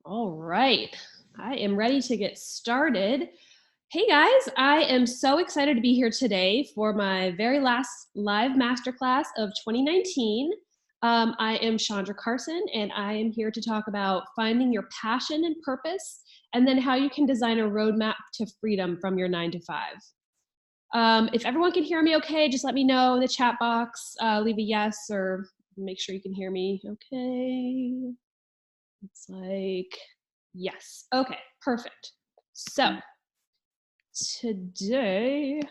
All right. I am ready to get started. Hey guys, I am so excited to be here today for my very last live masterclass of 2019. I am Chandra Carson, and I am here to talk about finding your passion and purpose, and then how you can design a roadmap to freedom from your 9 to 5. If everyone can hear me okay, just let me know in the chat box. Leave a yes or make sure you can hear me okay. It's like, yes. Okay, perfect. So today,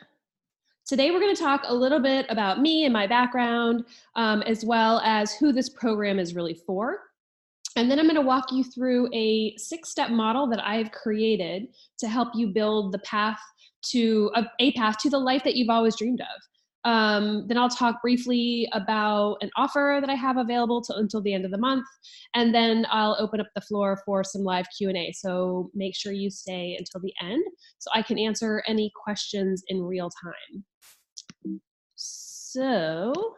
today we're going to talk a little bit about me and my background, as well as who this program is really for. And then I'm going to walk you through a 6-step model that I've created to help you build the path to a path to the life that you've always dreamed of. Then I'll talk briefly about an offer that I have available until the end of the month, and then I'll open up the floor for some live Q&A. So make sure you stay until the end so I can answer any questions in real time. So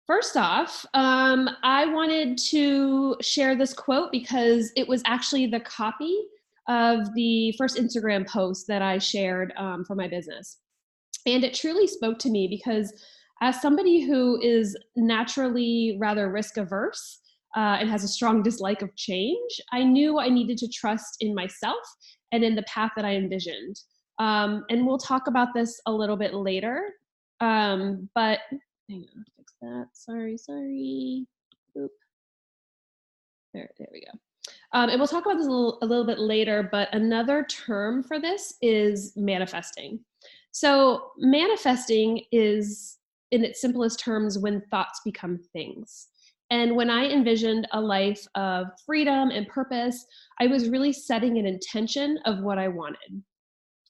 first off, I wanted to share this quote because it was actually the copy of the first Instagram post that I shared for my business. And it truly spoke to me because, as somebody who is naturally rather risk averse and has a strong dislike of change, I knew I needed to trust in myself and in the path that I envisioned. And we'll talk about this a little bit later. But hang on, fix that. Sorry. Oop. There we go. And we'll talk about this a little bit later, but another term for this is manifesting. So, manifesting is, in its simplest terms, when thoughts become things. And when I envisioned a life of freedom and purpose, I was really setting an intention of what I wanted.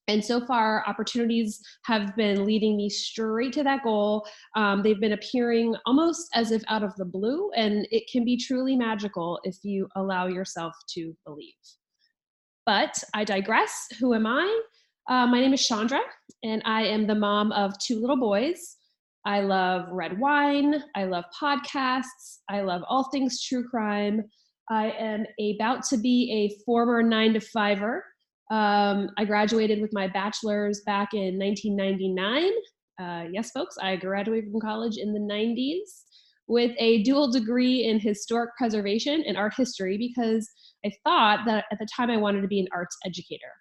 And so far, opportunities have been leading me straight to that goal. They've been appearing almost as if out of the blue, and it can be truly magical if you allow yourself to believe. But I digress. Who am I? My name is Chandra, and I am the mom of 2 little boys. I love red wine. I love podcasts. I love all things true crime. I am about to be a former 9 to 5er. I graduated with my bachelor's back in 1999. Yes, folks, I graduated from college in the 90s with a dual degree in historic preservation and art history because I thought that at the time I wanted to be an arts educator.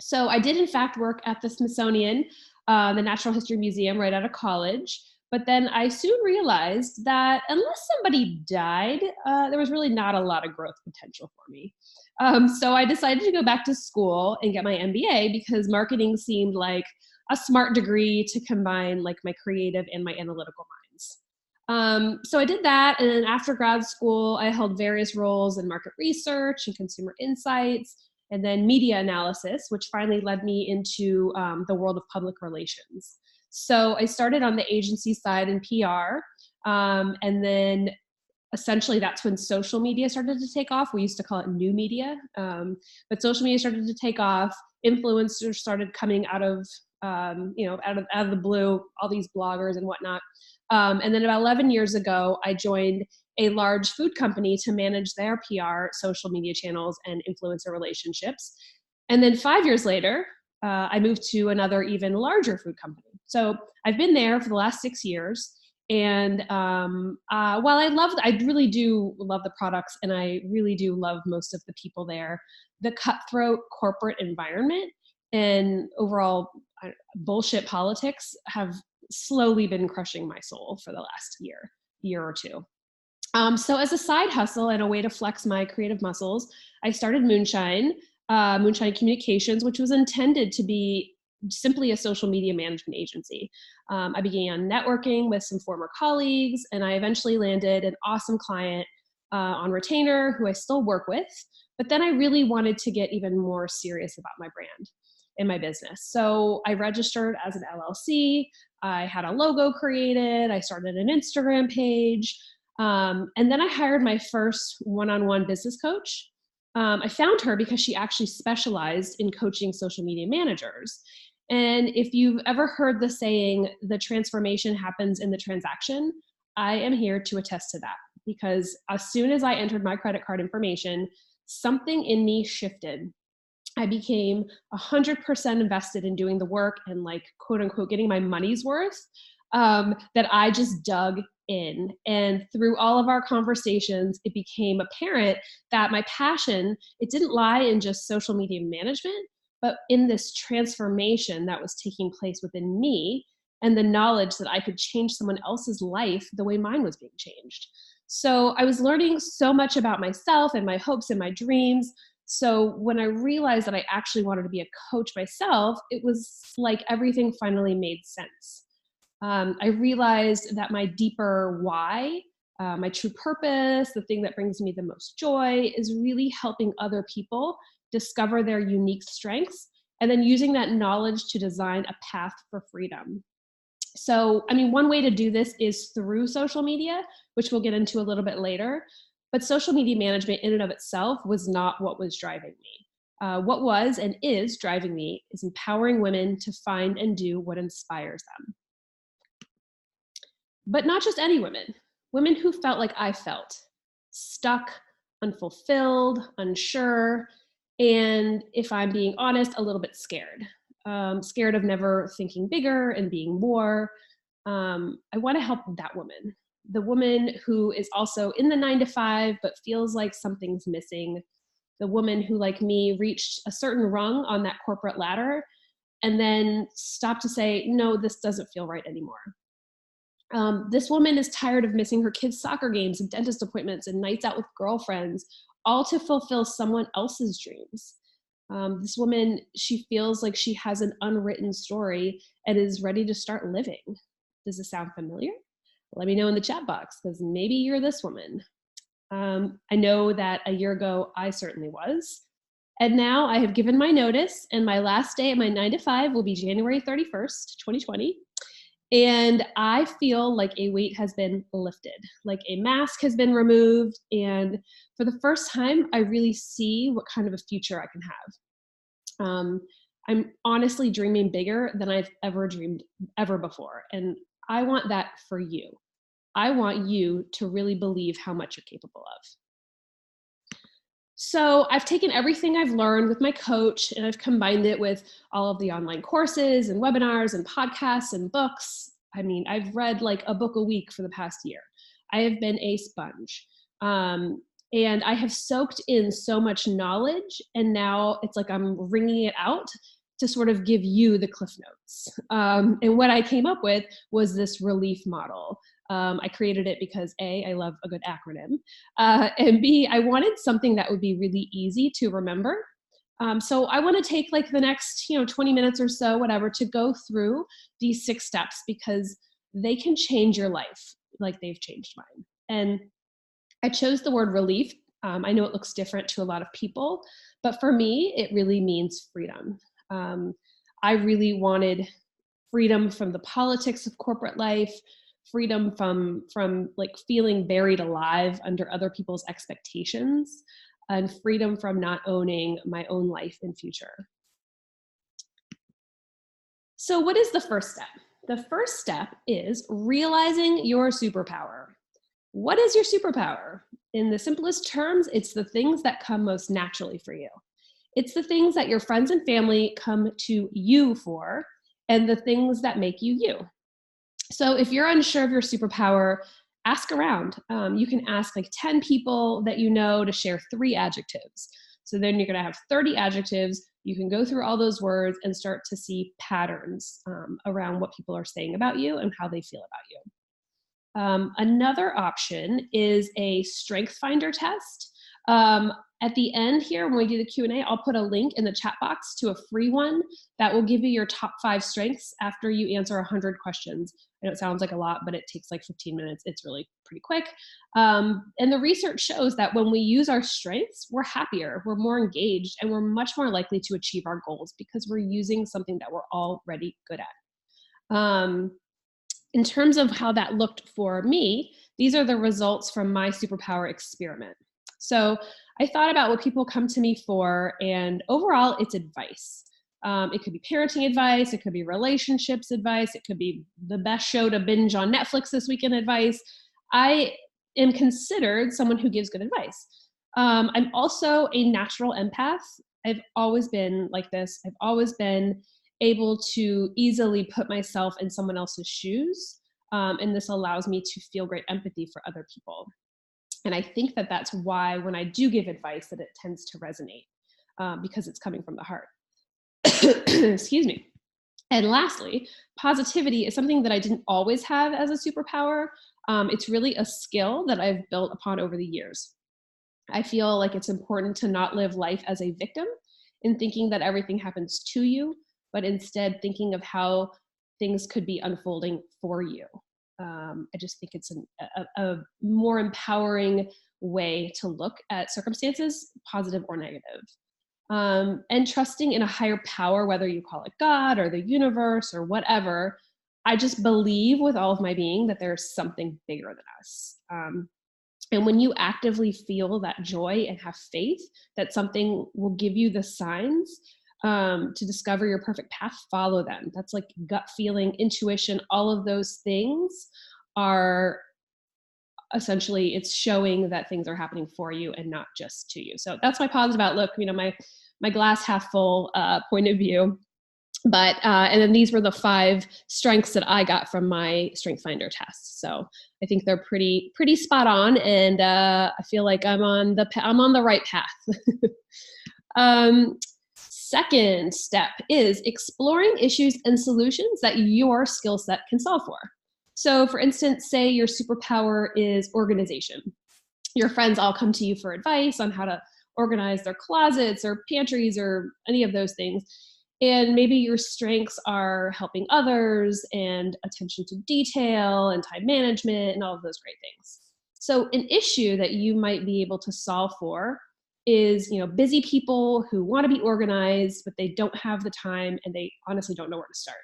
So I did, in fact, work at the Smithsonian, the Natural History Museum, right out of college. But then I soon realized that unless somebody died, there was really not a lot of growth potential for me. So I decided to go back to school and get my MBA because marketing seemed like a smart degree to combine like my creative and my analytical minds. So I did that, and then after grad school, I held various roles in market research and consumer insights, and then media analysis, which finally led me into the world of public relations. So I started on the agency side in PR, and then essentially that's when social media started to take off. We used to call it new media, but social media started to take off. Influencers started coming out of out of the blue, all these bloggers and whatnot. And then about 11 years ago, I joined a large food company to manage their PR, social media channels, and influencer relationships. And then 5 years later, I moved to another even larger food company. So I've been there for the last 6 years. And while I really do love the products, and I really do love most of the people there, the cutthroat corporate environment and overall bullshit politics have slowly been crushing my soul for the last year or two. So as a side hustle and a way to flex my creative muscles, I started Moonshine Communications, which was intended to be simply a social media management agency. I began networking with some former colleagues, and I eventually landed an awesome client on retainer who I still work with. But then I really wanted to get even more serious about my brand in my business. So I registered as an LLC. I had a logo created. I started an Instagram page. And then I hired my first one-on-one business coach. I found her because she actually specialized in coaching social media managers. And if you've ever heard the saying, the transformation happens in the transaction, I am here to attest to that. because as soon as I entered my credit card information, something in me shifted. I became 100% invested in doing the work and, like, quote unquote, getting my money's worth, that I just dug in. And through all of our conversations, it became apparent that my passion, it didn't lie in just social media management, but in this transformation that was taking place within me and the knowledge that I could change someone else's life the way mine was being changed. So I was learning so much about myself and my hopes and my dreams. So when I realized that I actually wanted to be a coach myself, it was like everything finally made sense. I realized that my deeper why, my true purpose, the thing that brings me the most joy, is really helping other people discover their unique strengths and then using that knowledge to design a path for freedom. So, I mean, one way to do this is through social media, which we'll get into a little bit later. But social media management in and of itself was not what was driving me. What was and is driving me is empowering women to find and do what inspires them. But not just any women, women who felt like I felt, stuck, unfulfilled, unsure, and if I'm being honest, a little bit scared. Scared of never thinking bigger and being more. I want to help that woman, the woman who is also in the 9 to 5 but feels like something's missing, the woman who, like me, reached a certain rung on that corporate ladder and then stopped to say, no, this doesn't feel right anymore. This woman is tired of missing her kids' soccer games and dentist appointments and nights out with girlfriends, all to fulfill someone else's dreams. This woman, she feels like she has an unwritten story and is ready to start living. Does this sound familiar? Let me know in the chat box, because maybe you're this woman. I know that a year ago, I certainly was. And now I have given my notice, and my last day at my 9 to 5 will be January 31st, 2020. And I feel like a weight has been lifted, like a mask has been removed. And for the first time, I really see what kind of a future I can have. I'm honestly dreaming bigger than I've ever dreamed ever before. And I want that for you. I want you to really believe how much you're capable of. So I've taken everything I've learned with my coach and I've combined it with all of the online courses and webinars and podcasts and books. I mean, I've read like a book a week for the past year. I have been a sponge. And I have soaked in so much knowledge, and now it's like I'm wringing it out to sort of give you the cliff notes. And what I came up with was this relief model. I created it because A, I love a good acronym, and B, I wanted something that would be really easy to remember. So I want to take like the next, 20 minutes or so, whatever, to go through these 6 steps because they can change your life like they've changed mine. And I chose the word relief. I know it looks different to a lot of people, but for me, it really means freedom. I really wanted freedom from the politics of corporate life, freedom from like feeling buried alive under other people's expectations, and freedom from not owning my own life and future. So what is the first step? The first step is realizing your superpower. What is your superpower? In the simplest terms, it's the things that come most naturally for you. It's the things that your friends and family come to you for, and the things that make you you. So if you're unsure of your superpower, ask around. You can ask like 10 people that you know to share 3 adjectives. So then you're going to have 30 adjectives. You can go through all those words and start to see patterns around what people are saying about you and how they feel about you. Another option is a strength finder test. At the end here, when we do the Q&A, I'll put a link in the chat box to a free one that will give you your top 5 strengths after you answer 100 questions. I know it sounds like a lot, but it takes like 15 minutes. It's really pretty quick. And the research shows that when we use our strengths, we're happier, we're more engaged, and we're much more likely to achieve our goals because we're using something that we're already good at. In terms of how that looked for me, these are the results from my superpower experiment. So I thought about what people come to me for, and overall, it's advice. It could be parenting advice, it could be relationships advice, it could be the best show to binge on Netflix this weekend advice. I am considered someone who gives good advice. I'm also a natural empath. I've always been like this. I've always been able to easily put myself in someone else's shoes. And this allows me to feel great empathy for other people. And I think that that's why when I do give advice that it tends to resonate, because it's coming from the heart. Excuse me. And lastly, positivity is something that I didn't always have as a superpower. It's really a skill that I've built upon over the years. I feel like it's important to not live life as a victim in thinking that everything happens to you, but instead thinking of how things could be unfolding for you. I just think it's a more empowering way to look at circumstances, positive or negative. And trusting in a higher power, whether you call it God or the universe or whatever. I just believe with all of my being that there's something bigger than us. And when you actively feel that joy and have faith that something will give you the signs to discover your perfect path, follow them. That's like gut feeling, intuition, all of those things are essentially, it's showing that things are happening for you and not just to you. So that's my positive outlook, my glass half full point of view. But and then these were the 5 strengths that I got from my Strength Finder test. So I think they're pretty spot on, and I feel like I'm on the right path. Second step is exploring issues and solutions that your skill set can solve for. So, for instance, say your superpower is organization. Your friends all come to you for advice on how to organize their closets or pantries or any of those things. And maybe your strengths are helping others and attention to detail and time management and all of those great things. So an issue that you might be able to solve for is, busy people who want to be organized, but they don't have the time and they honestly don't know where to start.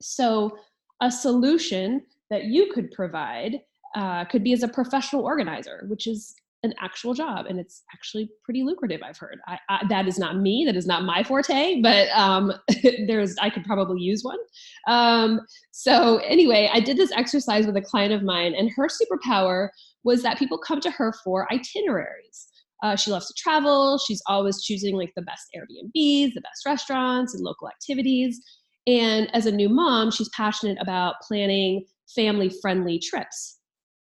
So a solution that you could provide could be as a professional organizer, which is an actual job, and it's actually pretty lucrative. I've heard. That is not me. That is not my forte. But I could probably use one. So anyway, I did this exercise with a client of mine, and her superpower was that people come to her for itineraries. She loves to travel. She's always choosing like the best Airbnbs, the best restaurants, and local activities. And as a new mom, she's passionate about planning family-friendly trips.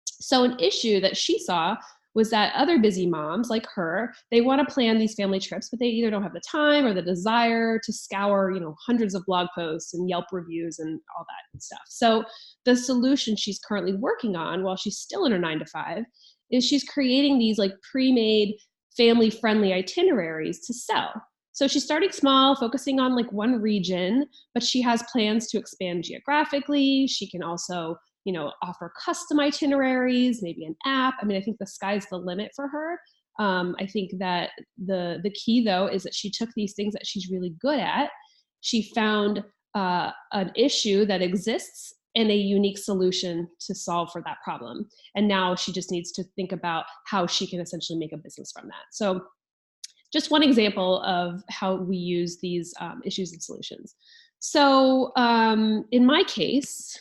So an issue that she saw was that other busy moms like her, they want to plan these family trips, but they either don't have the time or the desire to scour, hundreds of blog posts and Yelp reviews and all that stuff. So the solution she's currently working on while she's still in her 9 to 5 is she's creating these like pre-made family-friendly itineraries to sell. So she's starting small, focusing on like one region, but she has plans to expand geographically. She can also offer custom itineraries, maybe an app. I mean, I think the sky's the limit for her. I think that the key though is that she took these things that she's really good at. She found an issue that exists and a unique solution to solve for that problem. And now she just needs to think about how she can essentially make a business from that. So just one example of how we use these issues and solutions. So in my case,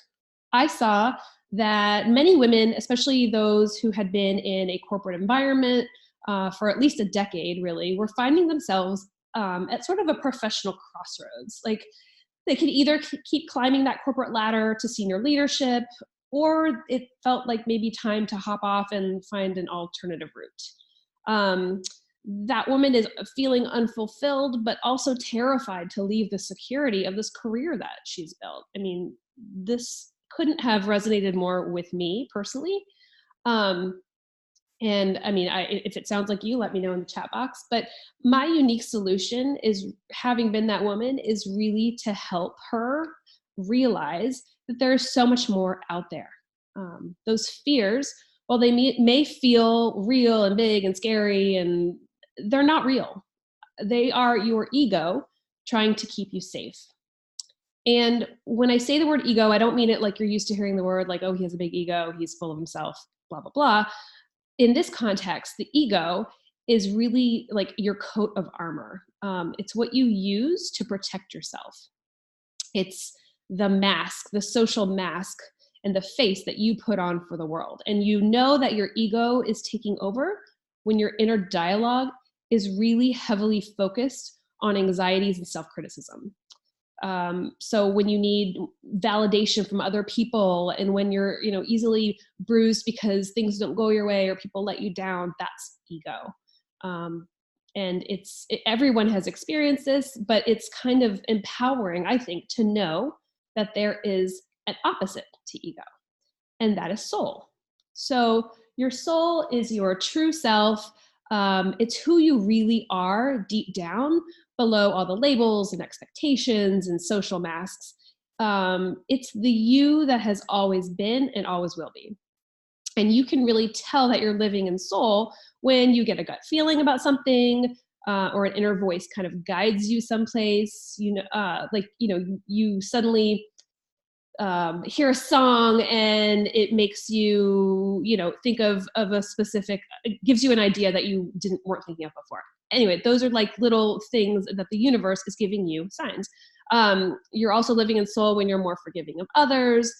I saw that many women, especially those who had been in a corporate environment for at least a decade, really, were finding themselves at sort of a professional crossroads. Like they could either keep climbing that corporate ladder to senior leadership, or it felt like maybe time to hop off and find an alternative route. That woman is feeling unfulfilled, but also terrified to leave the security of this career that she's built. I mean, this couldn't have resonated more with me personally. And I mean, if it sounds like you, let me know in the chat box. But my unique solution is, having been that woman, is really to help her realize that there's so much more out there. Those fears, while they may feel real and big and scary, and they're not real. They are your ego trying to keep you safe. And when I say the word ego, I don't mean it like you're used to hearing the word, like, oh, he has a big ego, he's full of himself, blah, blah, blah. In this context, the ego is really like your coat of armor. It's what you use to protect yourself. It's the mask, the social mask. and the face that you put on for the world. And you know that your ego is taking over when your inner dialogue is really heavily focused on anxieties and self criticism. So when you need validation from other people, and when you're, easily bruised because things don't go your way or people let you down, that's ego. Um, and everyone has experienced this, but it's kind of empowering, I think, to know that there is an opposite to ego, and that is soul. So your soul is your true self. It's who you really are deep down, below all the labels and expectations and social masks. It's the you that has always been and always will be. And you can really tell that you're living in soul when you get a gut feeling about something, or an inner voice kind of guides you someplace. You suddenly hear a song and it makes you, think of a specific, it gives you an idea that you weren't thinking of before. Anyway, those are like little things that the universe is giving you signs. You're also living in soul when you're more forgiving of others,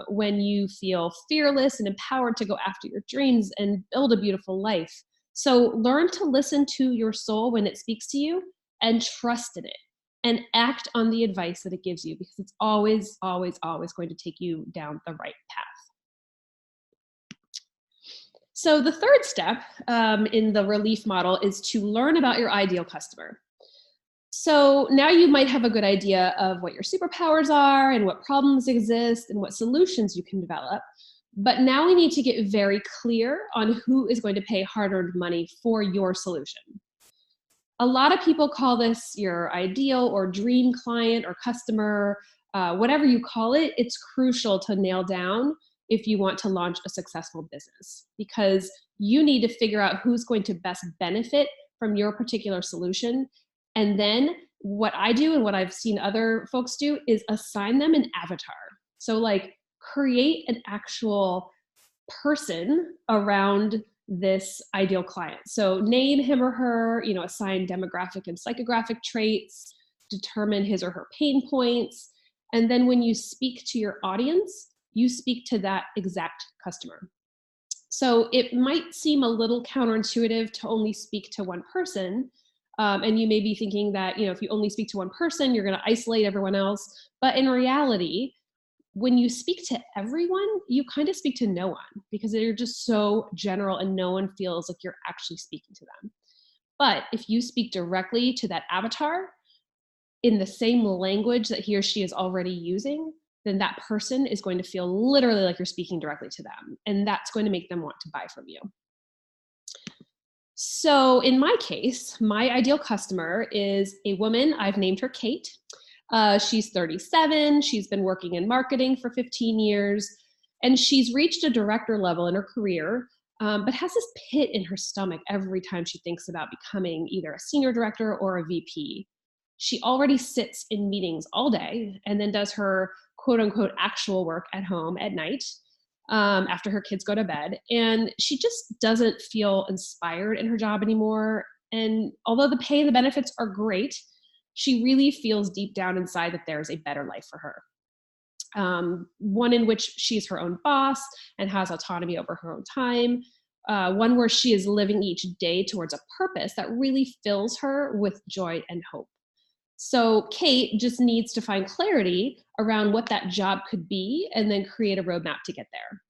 when you feel fearless and empowered to go after your dreams and build a beautiful life. So learn to listen to your soul when it speaks to you and trust in it, and act on the advice that it gives you, because it's always, always, always going to take you down the right path. So the third step in the relief model is to learn about your ideal customer. So now you might have a good idea of what your superpowers are and what problems exist and what solutions you can develop. But now we need to get very clear on who is going to pay hard-earned money for your solution. A lot of people call this your ideal or dream client or customer, whatever you call it. It's crucial to nail down if you want to launch a successful business, because you need to figure out who's going to best benefit from your particular solution. And then what I do and what I've seen other folks do is assign them an avatar. So, like, create an actual person around this ideal client. So name him or her, assign demographic and psychographic traits, determine his or her pain points. And then when you speak to your audience, you speak to that exact customer. So it might seem a little counterintuitive to only speak to one person. And you may be thinking that, if you only speak to one person, you're going to isolate everyone else. But in reality, when you speak to everyone, you kind of speak to no one, because they're just so general and no one feels like you're actually speaking to them. But if you speak directly to that avatar in the same language that he or she is already using, then that person is going to feel literally like you're speaking directly to them. And that's going to make them want to buy from you. So in my case, my ideal customer is a woman. I've named her Kate. She's 37. She's been working in marketing for 15 years, and she's reached a director level in her career, but has this pit in her stomach every time she thinks about becoming either a senior director or a VP. She already sits in meetings all day and then does her quote unquote actual work at home at night, after her kids go to bed. And she just doesn't feel inspired in her job anymore. And although the pay and the benefits are great, she really feels deep down inside that there is a better life for her. One in which she's her own boss and has autonomy over her own time. One where she is living each day towards a purpose that really fills her with joy and hope. So Kate just needs to find clarity around what that job could be and then create a roadmap to get there.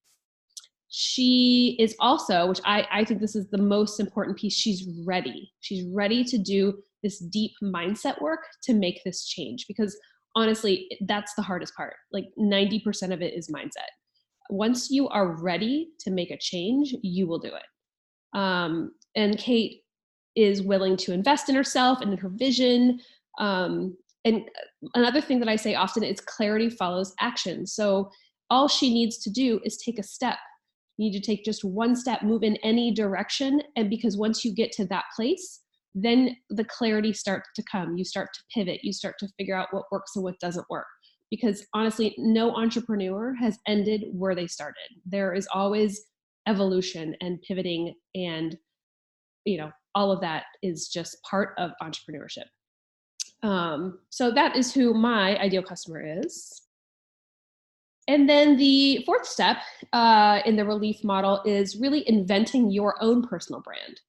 She is also, which I think this is the most important piece, she's ready. She's ready to do this deep mindset work to make this change, because honestly, that's the hardest part. Like 90% of it is mindset. Once you are ready to make a change, you will do it. And Kate is willing to invest in herself and in her vision. And another thing that I say often is clarity follows action. So all she needs to do is take a step. You need to take just one step, move in any direction. And because once you get to that place, then the clarity starts to come. You start to pivot. You start to figure out what works and what doesn't work. Because honestly, no entrepreneur has ended where they started. There is always evolution and pivoting, and all of that is just part of entrepreneurship. So that is who my ideal customer is. And then the fourth step in the relief model is really inventing your own personal brand.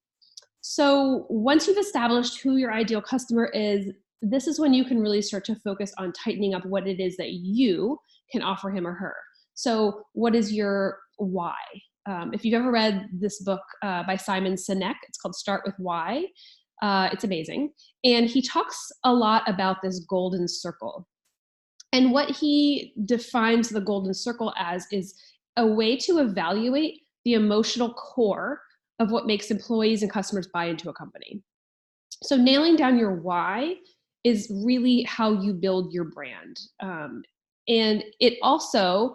So once you've established who your ideal customer is, this is when you can really start to focus on tightening up what it is that you can offer him or her. So, what is your why? If you've ever read this book by Simon Sinek, it's called Start with Why. It's amazing. And he talks a lot about this golden circle. And what he defines the golden circle as is a way to evaluate the emotional core of what makes employees and customers buy into a company. So nailing down your why is really how you build your brand. And it also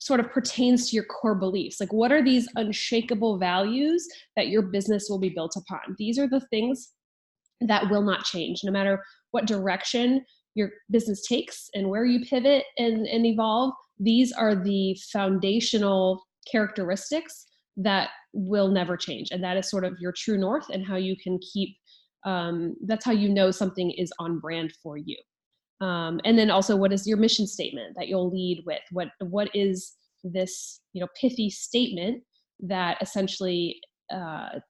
sort of pertains to your core beliefs. Like, what are these unshakable values that your business will be built upon? These are the things that will not change no matter what direction your business takes and where you pivot and evolve. These are the foundational characteristics that will never change. And that is sort of your true north and how you can keep, that's how you know something is on brand for you. And then also, what is your mission statement that you'll lead with? What is this, pithy statement that essentially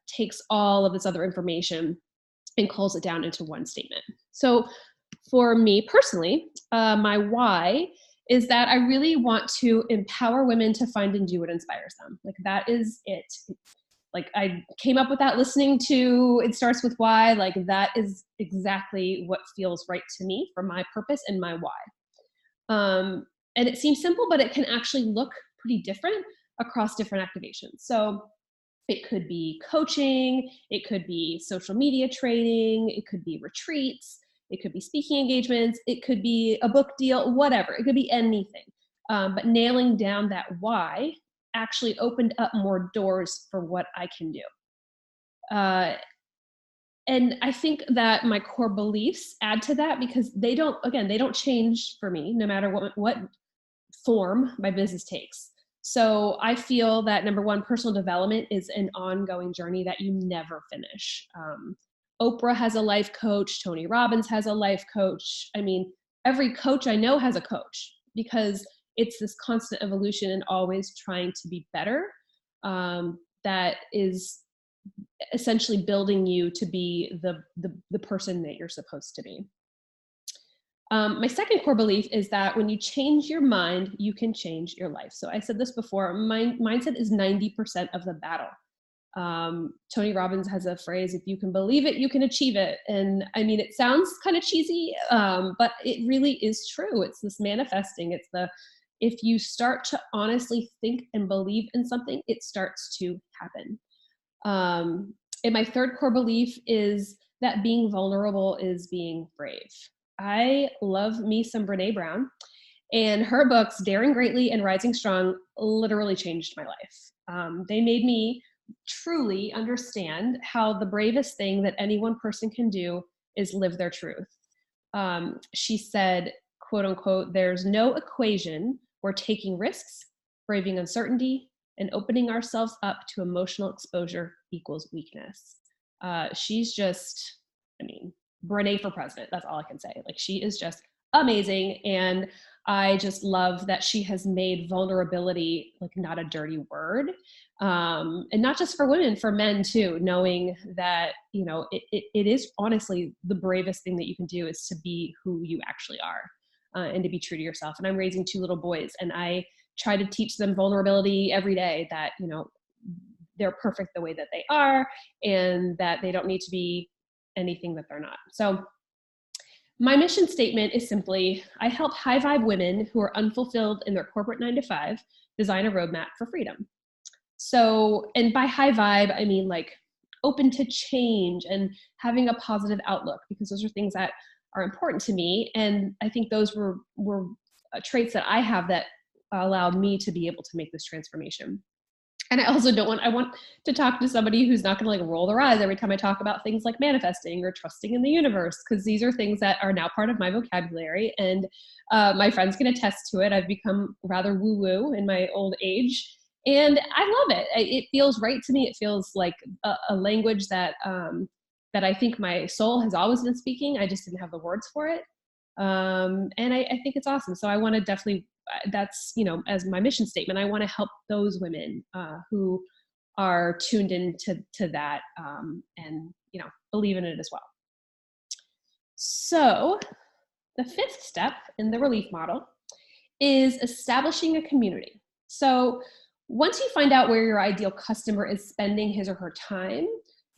takes all of this other information and calls it down into one statement? So for me personally, my why is that I really want to empower women to find and do what inspires them. Like, that is it. Like, I came up with that listening to It Starts With Why. Like, that is exactly what feels right to me for my purpose and my why. And it seems simple, but it can actually look pretty different across different activations. So it could be coaching, it could be social media training, it could be retreats, it could be speaking engagements, it could be a book deal, whatever. It could be anything. But nailing down that why actually opened up more doors for what I can do. And I think that my core beliefs add to that, because they don't change for me no matter what form my business takes. So I feel that, number one, personal development is an ongoing journey that you never finish. Oprah has a life coach. Tony Robbins has a life coach. I mean, every coach I know has a coach, because it's this constant evolution and always trying to be better. That is essentially building you to be the person that you're supposed to be. My second core belief is that when you change your mind, you can change your life. So I said this before, mindset is 90% of the battle. Tony Robbins has a phrase, if you can believe it, you can achieve it. And I mean, it sounds kind of cheesy, but it really is true. It's this manifesting. If you start to honestly think and believe in something, it starts to happen. And my third core belief is that being vulnerable is being brave. I love me some Brene Brown, and her books, Daring Greatly and Rising Strong, literally changed my life. They made me truly understand how the bravest thing that any one person can do is live their truth. She said, quote unquote, there's no equation where taking risks, braving uncertainty, and opening ourselves up to emotional exposure equals weakness. She's just, I mean, Brene for president. That's all I can say. Like, she is just amazing. And I just love that she has made vulnerability like not a dirty word. And not just for women, for men too, knowing that, it is honestly the bravest thing that you can do is to be who you actually are, and to be true to yourself. And I'm raising 2 little boys, and I try to teach them vulnerability every day, that, they're perfect the way that they are, and that they don't need to be anything that they're not. So my mission statement is simply, I help high vibe women who are unfulfilled in their corporate 9 to 5 design a roadmap for freedom. So, and by high vibe, I mean like open to change and having a positive outlook, because those are things that are important to me. And I think those were traits that I have that allowed me to be able to make this transformation. And I also I want to talk to somebody who's not going to like roll their eyes every time I talk about things like manifesting or trusting in the universe, because these are things that are now part of my vocabulary. And my friends can attest to it. I've become rather woo-woo in my old age, and I love it. It feels right to me. It feels like a language that I think my soul has always been speaking. I just didn't have the words for it. And I think it's awesome. So I want to definitely that's, as my mission statement, I want to help those women who are tuned into that, and believe in it as well. So the fifth step in the relief model is establishing a community. So once you find out where your ideal customer is spending his or her time,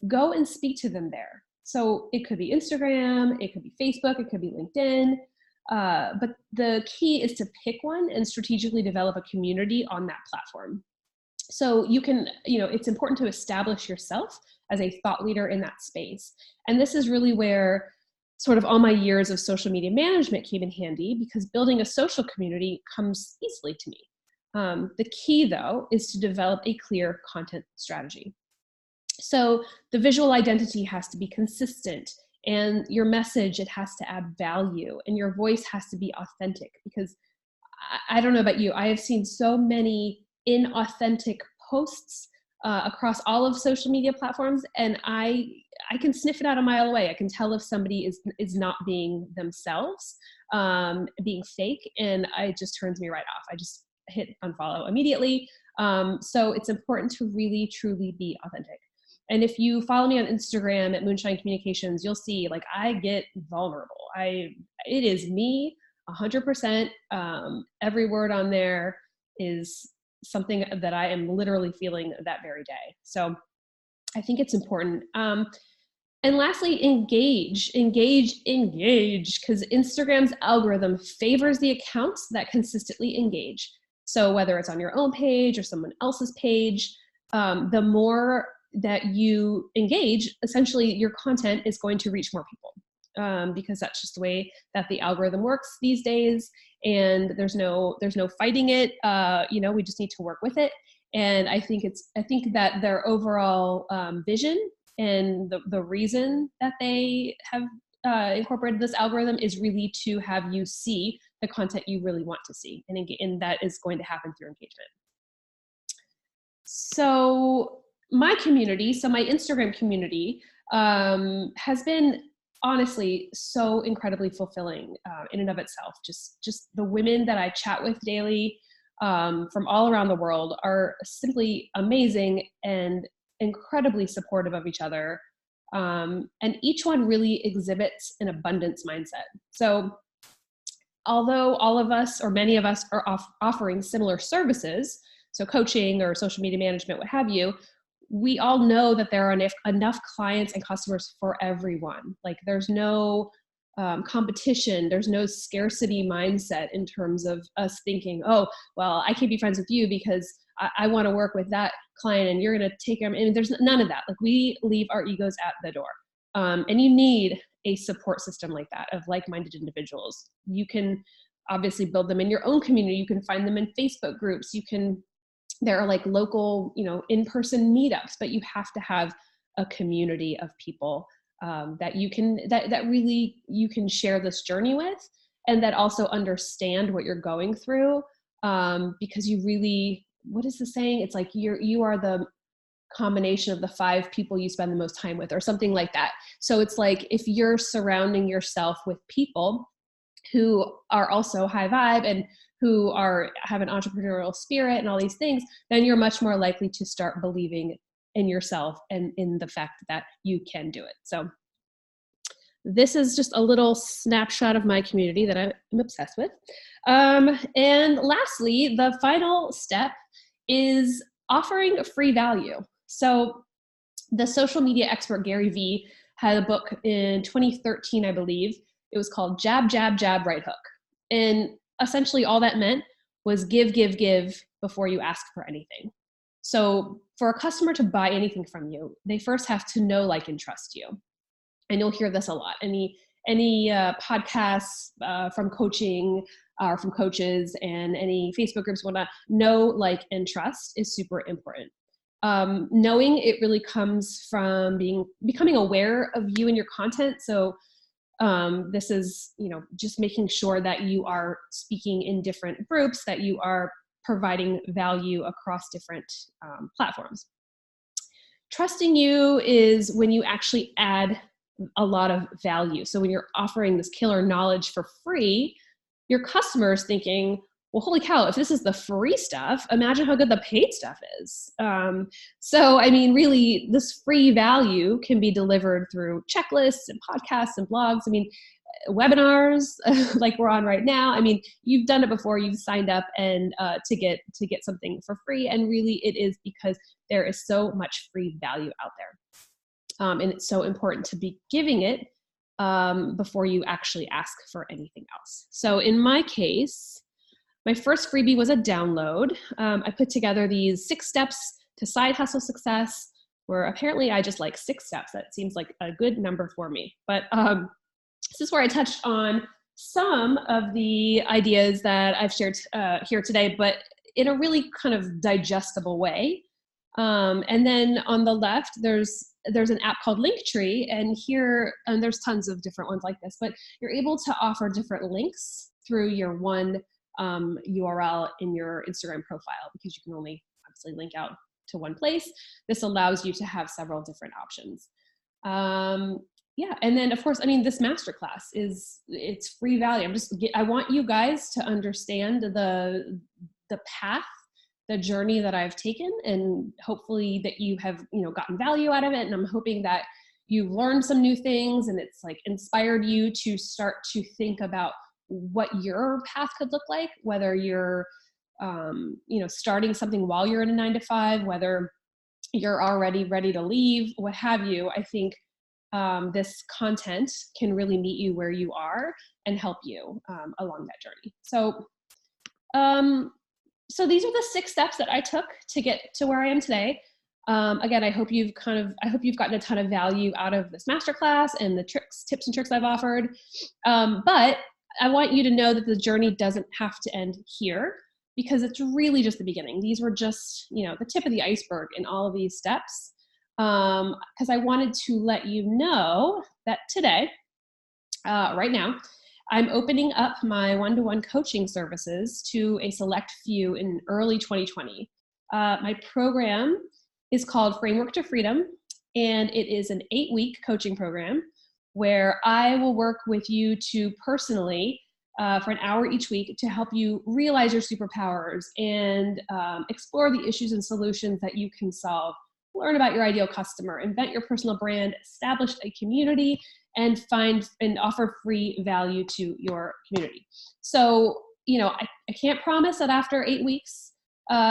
go and speak to them there. So it could be Instagram, it could be Facebook, it could be LinkedIn. But the key is to pick one and strategically develop a community on that platform. So you can, it's important to establish yourself as a thought leader in that space. And this is really where sort of all my years of social media management came in handy, because building a social community comes easily to me. The key, though, is to develop a clear content strategy. So the visual identity has to be consistent, and your message, it has to add value, and your voice has to be authentic, because I don't know about you, I have seen so many inauthentic posts across all of social media platforms, and I can sniff it out a mile away. I can tell if somebody is not being themselves, being fake, and it just turns me right off. I just hit unfollow immediately. So it's important to really, truly be authentic. And if you follow me on Instagram at Moonshine Communications, you'll see, like, I get vulnerable. It is me 100%. Every word on there is something that I am literally feeling that very day. So I think it's important. And lastly, engage, because Instagram's algorithm favors the accounts that consistently engage. So whether it's on your own page or someone else's page, the more that you engage, essentially your content is going to reach more people, because that's just the way that the algorithm works these days. And there's no fighting it. We just need to work with it. And I think that their overall vision and the reason that they have incorporated this algorithm is really to have you see the content you really want to see, and that is going to happen through engagement. So my community, my Instagram community, has been honestly so incredibly fulfilling in and of itself. Just the women that I chat with daily from all around the world are simply amazing and incredibly supportive of each other. And each one really exhibits an abundance mindset. So although all of us, or many of us, are offering similar services, so coaching or social media management, what have you, we all know that there are enough clients and customers for everyone. Like, there's no competition, there's no scarcity mindset in terms of us thinking, oh, well, I can't be friends with you because I want to work with that client and you're going to take them. And there's none of that. Like, we leave our egos at the door. And you need a support system like that of like-minded individuals. You can obviously build them in your own community. You can find them in Facebook groups. There are like local, in-person meetups, but you have to have a community of people that really you can share this journey with, and that also understand what you're going through, because you really, what is the saying? It's like you are the combination of the 5 people you spend the most time with, or something like that. So it's like, if you're surrounding yourself with people who are also high vibe and who have an entrepreneurial spirit and all these things, then you're much more likely to start believing in yourself and in the fact that you can do it. So this is just a little snapshot of my community that I'm obsessed with. And lastly, the final step is offering free value. So the social media expert Gary Vee had a book in 2013, I believe. It was called Jab, Jab, Jab, Right Hook. And essentially all that meant was give before you ask for anything. So for a customer to buy anything from you, they first have to know, like, and trust you. And you'll hear this a lot. Any podcasts from coaching or from coaches and any Facebook groups, whatnot, know, like, and trust is super important. Knowing it really comes from becoming aware of you and your content. So this is, just making sure that you are speaking in different groups, that you are providing value across different platforms. Trusting you is when you actually add a lot of value. So when you're offering this killer knowledge for free, your customer is thinking, well, holy cow, if this is the free stuff, imagine how good the paid stuff is. So, I mean, really, this free value can be delivered through checklists and podcasts and blogs. I mean, webinars like we're on right now. I mean, you've done it before. You've signed up and to get something for free, and really, it is because there is so much free value out there, and it's so important to be giving it before you actually ask for anything else. So, in my case, my first freebie was a download. I put together these 6 steps to side hustle success, where apparently I just like 6 steps. That seems like a good number for me. But this is where I touched on some of the ideas that I've shared here today, but in a really kind of digestible way. And then on the left, there's an app called Linktree, and here, and there's tons of different ones like this, but you're able to offer different links through your one URL in your Instagram profile, because you can only obviously link out to one place. This allows you to have several different options. Yeah, and then of course, I mean, this masterclass it's free value. I want you guys to understand the path, the journey that I've taken, and hopefully that you have, gotten value out of it. And I'm hoping that you've learned some new things, and it's like inspired you to start to think about what your path could look like, whether you're, starting something while you're in a 9-to-5, whether you're already ready to leave, what have you. I think this content can really meet you where you are and help you along that journey. So, so these are the 6 steps that I took to get to where I am today. Again, I hope you've gotten a ton of value out of this masterclass and the tips and tricks I've offered. But I want you to know that the journey doesn't have to end here, because it's really just the beginning. These were just, the tip of the iceberg in all of these steps. Because I wanted to let you know that today, right now, I'm opening up my one-to-one coaching services to a select few in early 2020. My program is called Framework to Freedom, and it is an 8-week coaching program where I will work with you to personally, for an hour each week, to help you realize your superpowers and explore the issues and solutions that you can solve, learn about your ideal customer, invent your personal brand, establish a community, and find and offer free value to your community. So, I can't promise that after 8 weeks,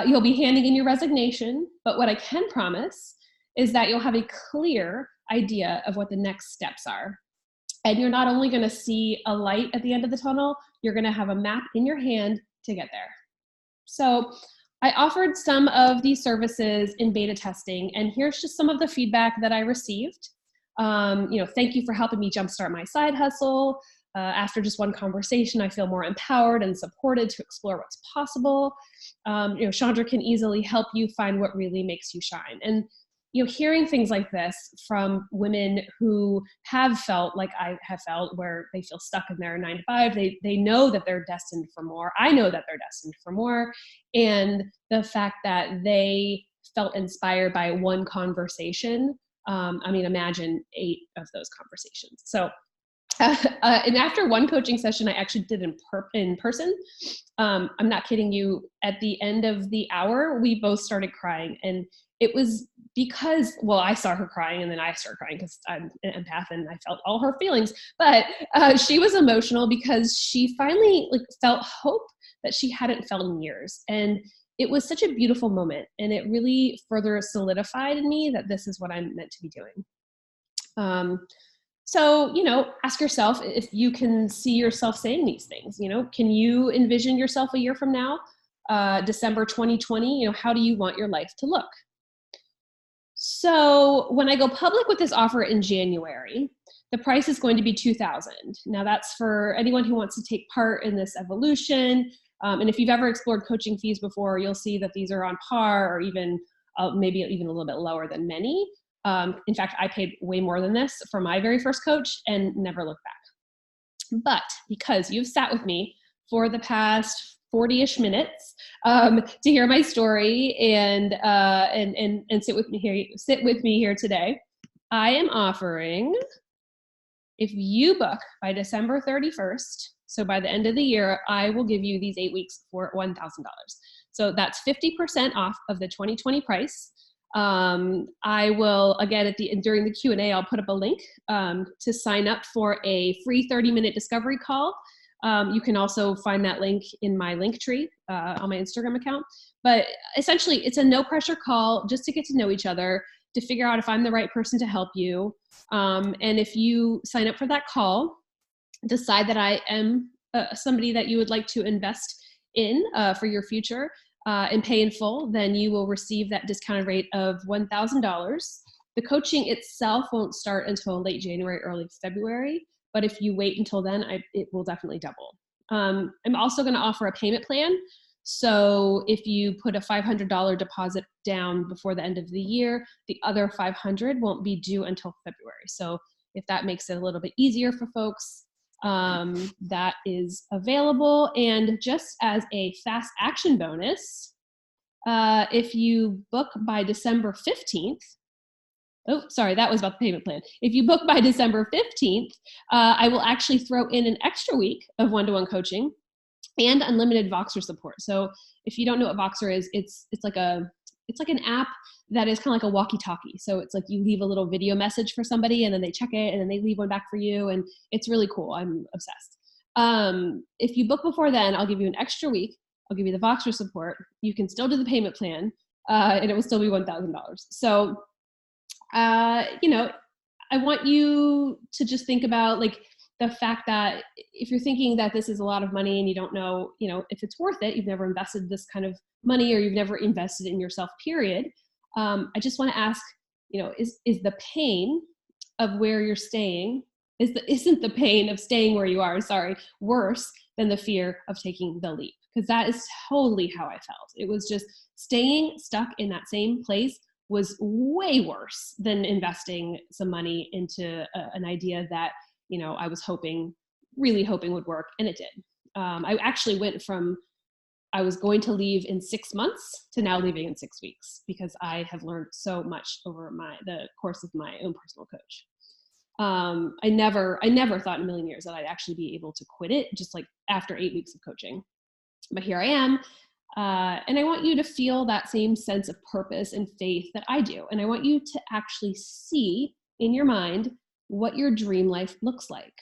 you'll be handing in your resignation, but what I can promise is that you'll have a clear idea of what the next steps are. And you're not only going to see a light at the end of the tunnel, you're going to have a map in your hand to get there. So I offered some of these services in beta testing, and here's just some of the feedback that I received. Thank you for helping me jumpstart my side hustle. After just one conversation, I feel more empowered and supported to explore what's possible. Chandra can easily help you find what really makes you shine. And hearing things like this from women who have felt like I have felt, where they feel stuck in their 9-to-5, they know that they're destined for more. I know that they're destined for more. And the fact that they felt inspired by one conversation, imagine 8 of those conversations. So, and after one coaching session, I actually did in person. I'm not kidding you. At the end of the hour, we both started crying, and it was because, I saw her crying, and then I started crying because I'm an empath and I felt all her feelings. But she was emotional because she finally felt hope that she hadn't felt in years, and it was such a beautiful moment. And it really further solidified in me that this is what I'm meant to be doing. So, ask yourself if you can see yourself saying these things. Can you envision yourself a year from now, December 2020? How do you want your life to look? So when I go public with this offer in January, the price is going to be $2,000. Now that's for anyone who wants to take part in this evolution. And if you've ever explored coaching fees before, you'll see that these are on par, or even maybe even a little bit lower than many. In fact, I paid way more than this for my very first coach and never looked back. But because you've sat with me for the past 40-ish minutes to hear my story and sit with me here today, I am offering, if you book by December 31st, So by the end of the year, I will give you these 8 weeks for $1,000. So that's 50% off of the 2020 price. I will, again, during the Q&A, I'll put up a link to sign up for a free 30-minute discovery call. You can also find that link in my Linktree on my Instagram account. But essentially, it's a no-pressure call just to get to know each other, to figure out if I'm the right person to help you. And if you sign up for that call, decide that I am somebody that you would like to invest in for your future and pay in full, then you will receive that discounted rate of $1,000. The coaching itself won't start until late January, early February. But if you wait until then, it will definitely double. I'm also going to offer a payment plan. So if you put a $500 deposit down before the end of the year, the other $500 won't be due until February. So if that makes it a little bit easier for folks, that is available. And just as a fast action bonus, if you book by December 15th, oh, sorry, that was about the payment plan. If you book by December 15th, I will actually throw in an extra week of one-to-one coaching and unlimited Voxer support. So if you don't know what Voxer is, it's like an app that is kind of like a walkie-talkie. So it's like you leave a little video message for somebody and then they check it and then they leave one back for you. And it's really cool. I'm obsessed. If you book before then, I'll give you an extra week. I'll give you the Voxer support. You can still do the payment plan and it will still be $1,000. So, I want you to just think about like the fact that if you're thinking that this is a lot of money and you don't know, if it's worth it, you've never invested this kind of money or you've never invested in yourself, period. I just want to ask, is the pain of where you're staying, isn't the pain of staying where you are, worse than the fear of taking the leap? Because that is totally how I felt. It was just staying stuck in that same place was way worse than investing some money into an idea that, I was really hoping would work, and it did. I actually went from I was going to leave in 6 months to now leaving in 6 weeks because I have learned so much over the course of my own personal coach. I never thought in a million years that I'd actually be able to quit it just like after 8 weeks of coaching. But here I am. And I want you to feel that same sense of purpose and faith that I do. And I want you to actually see in your mind what your dream life looks like.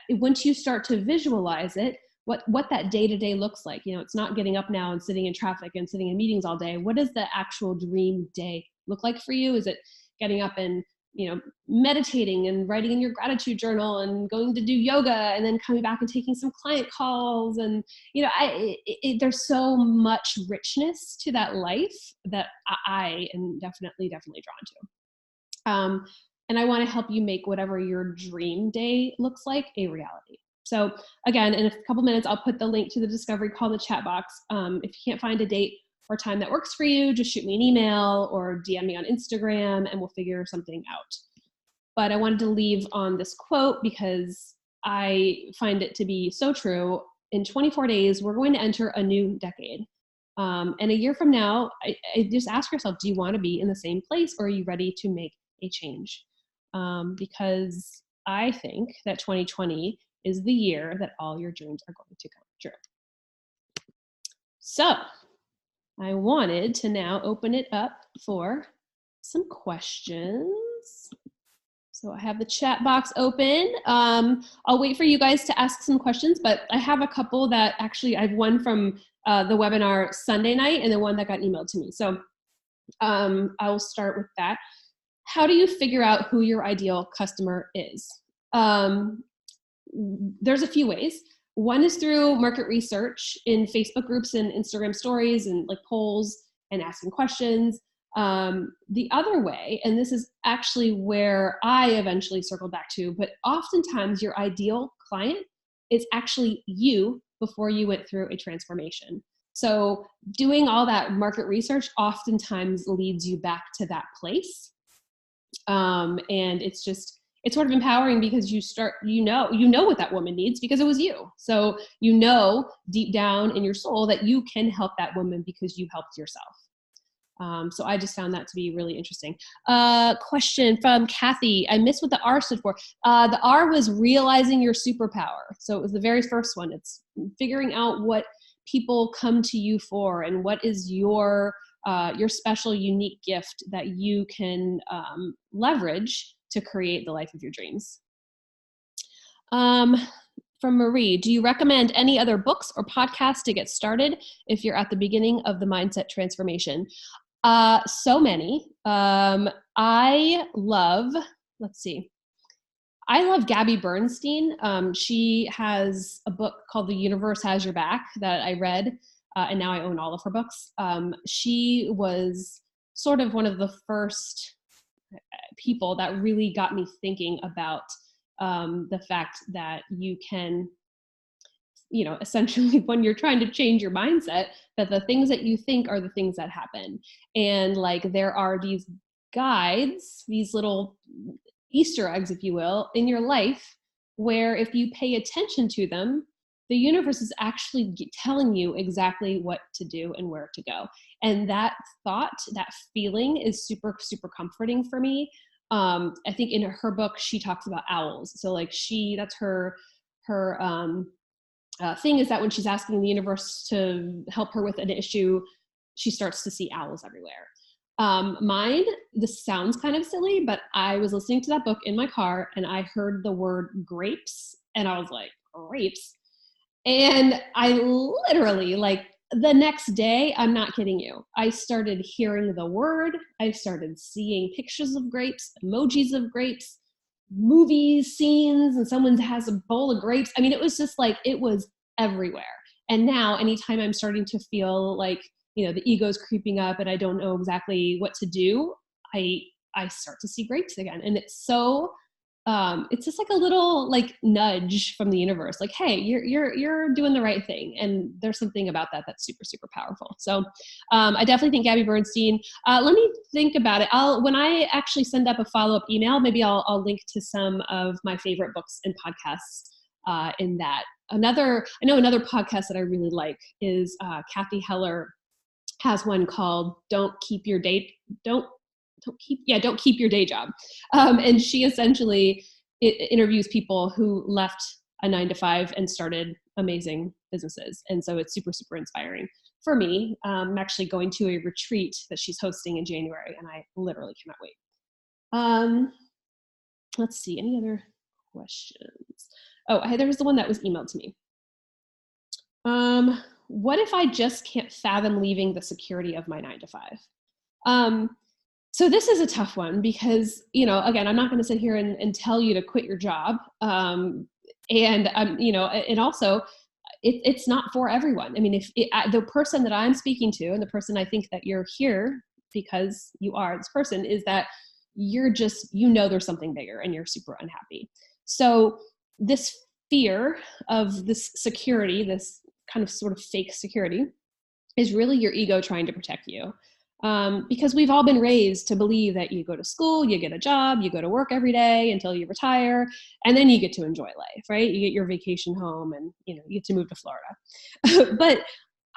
Once you start to visualize it, what that day-to-day looks like. It's not getting up now and sitting in traffic and sitting in meetings all day. What does the actual dream day look like for you? Is it getting up and meditating and writing in your gratitude journal and going to do yoga and then coming back and taking some client calls? And, there's so much richness to that life that I am definitely drawn to. And I want to help you make whatever your dream day looks like a reality. So again, in a couple minutes, I'll put the link to the discovery call in the chat box. If you can't find a date or time that works for you, just shoot me an email or DM me on Instagram and we'll figure something out. But I wanted to leave on this quote because I find it to be so true. In 24 days, we're going to enter a new decade. And a year from now, I just ask yourself, do you want to be in the same place or are you ready to make a change? Because I think that 2020 is the year that all your dreams are going to come true. So I wanted to now open it up for some questions. So I have the chat box open. I'll wait for you guys to ask some questions, but I have a couple that actually I have one from the webinar Sunday night and then one that got emailed to me. So I will start with that. How do you figure out who your ideal customer is? There's a few ways. One is through market research in Facebook groups and Instagram stories and like polls and asking questions. The other way, and this is actually where I eventually circled back to, but oftentimes your ideal client is actually you before you went through a transformation. So doing all that market research oftentimes leads you back to that place. And it's sort of empowering because you know what that woman needs because it was you. So deep down in your soul that you can help that woman because you helped yourself. So I just found that to be really interesting. Question from Kathy. I missed what the R stood for. The R was realizing your superpower. So it was the very first one. It's figuring out what people come to you for and what is your special, unique gift that you can leverage to create the life of your dreams. From Marie, do you recommend any other books or podcasts to get started if you're at the beginning of the mindset transformation? So many. I love, let's see. I love Gabby Bernstein. She has a book called The Universe Has Your Back that I read, and now I own all of her books. She was sort of one of the first people that really got me thinking about the fact that you can, essentially when you're trying to change your mindset, that the things that you think are the things that happen. And like there are these guides, these little Easter eggs, if you will, in your life where if you pay attention to them, the universe is actually telling you exactly what to do and where to go. And that thought, that feeling is super, super comforting for me. I think in her book, she talks about owls. So like that's her thing is that when she's asking the universe to help her with an issue, she starts to see owls everywhere. Mine, this sounds kind of silly, but I was listening to that book in my car and I heard the word grapes and I was like, grapes? And I literally, like the next day, I'm not kidding you, I started hearing the word, I started seeing pictures of grapes, emojis of grapes, movies, scenes, and someone has a bowl of grapes. I mean, it was just like, it was everywhere. And now anytime I'm starting to feel like, the ego's creeping up and I don't know exactly what to do, I start to see grapes again. And it's so, it's just like a little like nudge from the universe. Like, hey, you're doing the right thing. And there's something about that that's super, super powerful. So I definitely think Gabby Bernstein, let me think about it. When I actually send up a follow-up email, maybe I'll link to some of my favorite books and podcasts in that. I know another podcast that I really like is Kathy Heller has one called Don't Keep Your Day Job. And she essentially interviews people who left a 9-to-5 and started amazing businesses. And so it's super, super inspiring for me. I'm actually going to a retreat that she's hosting in January and I literally cannot wait. Let's see, any other questions? Oh, there was the one that was emailed to me. What if I just can't fathom leaving the security of my 9-to-5? So this is a tough one because, again, I'm not going to sit here and tell you to quit your job. And also it's not for everyone. I mean, if the person that I'm speaking to and the person I think that you're here because you are this person is that you're just, there's something bigger and you're super unhappy. So this fear of this security, this kind of sort of fake security, is really your ego trying to protect you. Because we've all been raised to believe that you go to school, you get a job, you go to work every day until you retire, and then you get to enjoy life, right? You get your vacation home and, you get to move to Florida. But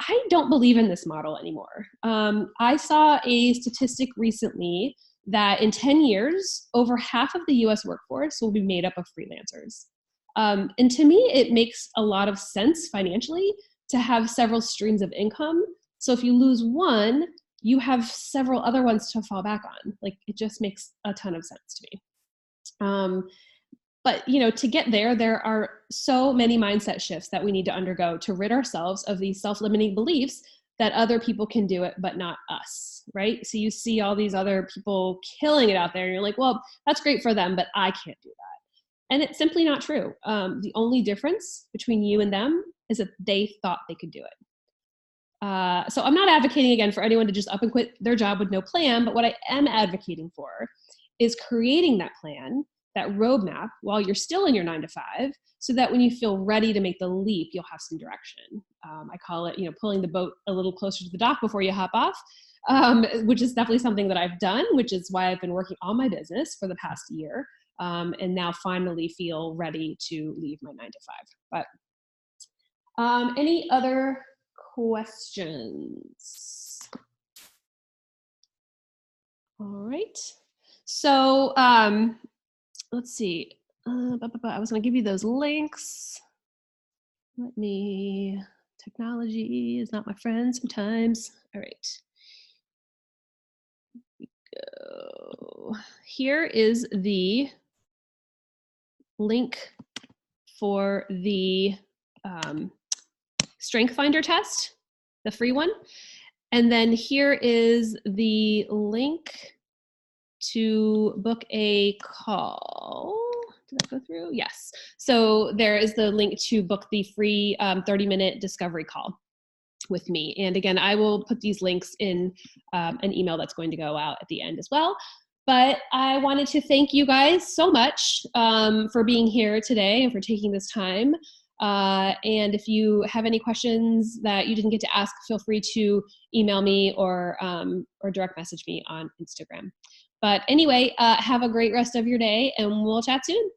I don't believe in this model anymore. I saw a statistic recently that in 10 years, over half of the US workforce will be made up of freelancers. And to me, it makes a lot of sense financially to have several streams of income. So if you lose one, you have several other ones to fall back on. Like it just makes a ton of sense to me. But to get there are so many mindset shifts that we need to undergo to rid ourselves of these self-limiting beliefs that other people can do it, but not us, right? So you see all these other people killing it out there and you're like, well, that's great for them, but I can't do that. And it's simply not true. The only difference between you and them is that they thought they could do it. So I'm not advocating, again, for anyone to just up and quit their job with no plan, but what I am advocating for is creating that plan, that roadmap while you're still in your 9-to-5, so that when you feel ready to make the leap, you'll have some direction. I call it, pulling the boat a little closer to the dock before you hop off, which is definitely something that I've done, which is why I've been working on my business for the past year, and now finally feel ready to leave my 9-to-5. But any other questions? All right. So let's see. I was going to give you those links. Technology is not my friend sometimes. All right. So here is the link for the Strength Finder test, the free one. And then here is the link to book a call. Did that go through? Yes. So there is the link to book the free 30-minute discovery call with me. And again, I will put these links in an email that's going to go out at the end as well. But I wanted to thank you guys so much for being here today and for taking this time. And if you have any questions that you didn't get to ask, feel free to email me or direct message me on Instagram. But anyway, have a great rest of your day, and we'll chat soon.